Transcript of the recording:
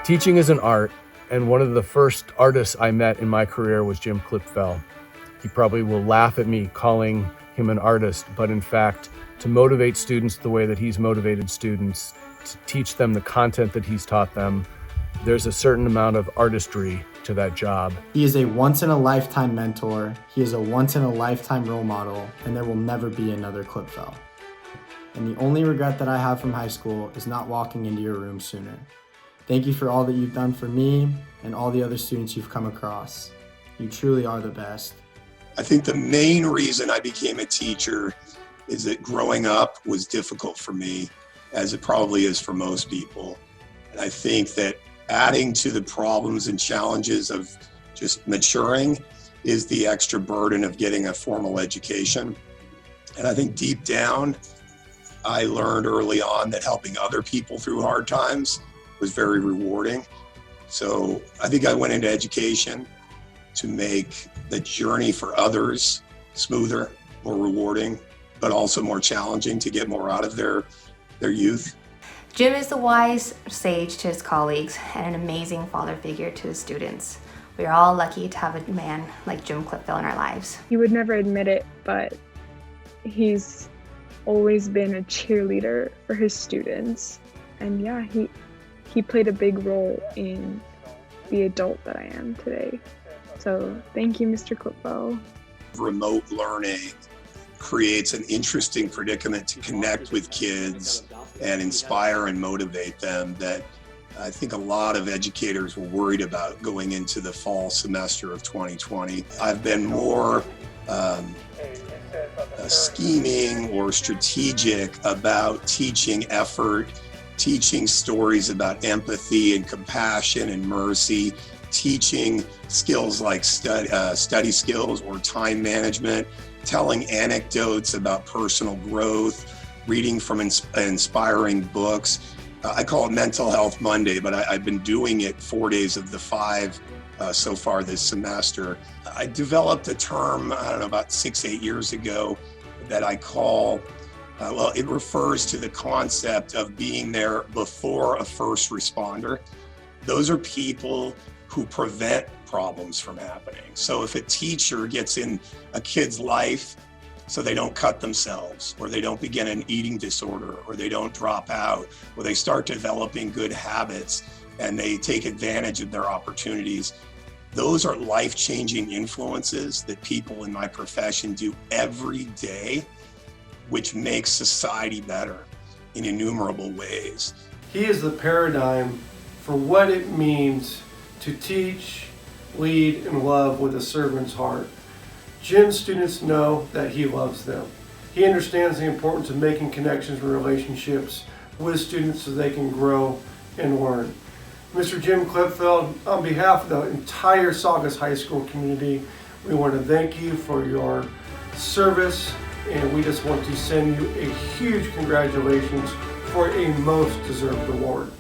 Teaching is an art, and one of the first artists I met in my career was Jim Klipfel. He probably will laugh at me calling him an artist, but in fact, to motivate students the way that he's motivated students, to teach them the content that he's taught them, there's a certain amount of artistry to that job. He is a once-in-a-lifetime mentor, he is a once-in-a-lifetime role model, and there will never be another Klipfel. And the only regret that I have from high school is not walking into your room sooner. Thank you for all that you've done for me and all the other students you've come across. You truly are the best. I think the main reason I became a teacher is that growing up was difficult for me, as it probably is for most people. And I think that adding to the problems and challenges of just maturing is the extra burden of getting a formal education. And I think deep down, I learned early on that helping other people through hard times was very rewarding. So I think I went into education to make the journey for others smoother, more rewarding, but also more challenging to get more out of their youth. Jim is a wise sage to his colleagues and an amazing father figure to his students. We are all lucky to have a man like Jim Klipfel in our lives. He would never admit it, but he's always been a cheerleader for his students. And yeah, he played a big role in the adult that I am today. So thank you, Mr. Klipfel. Remote learning creates an interesting predicament to connect with kids and inspire and motivate them that I think a lot of educators were worried about going into the fall semester of 2020. I've been more scheming or strategic about teaching effort, teaching stories about empathy and compassion and mercy, teaching skills like study skills or time management, telling anecdotes about personal growth, reading from inspiring books. I call it Mental Health Monday, but I've been doing it 4 days of the 5 so far this semester. I developed a term, I don't know, about 6-8 years ago that I call, it refers to the concept of being there before a first responder. Those are people who prevent problems from happening. So if a teacher gets in a kid's life so they don't cut themselves, or they don't begin an eating disorder, or they don't drop out, or they start developing good habits and they take advantage of their opportunities, those are life-changing influences that people in my profession do every day, which makes society better in innumerable ways. He is the paradigm for what it means to teach, lead, and love with a servant's heart. Jim's students know that he loves them. He understands the importance of making connections and relationships with students so they can grow and learn. Mr. Jim Klipfel, on behalf of the entire Saugus High School community, we want to thank you for your service, and we just want to send you a huge congratulations for a most deserved award.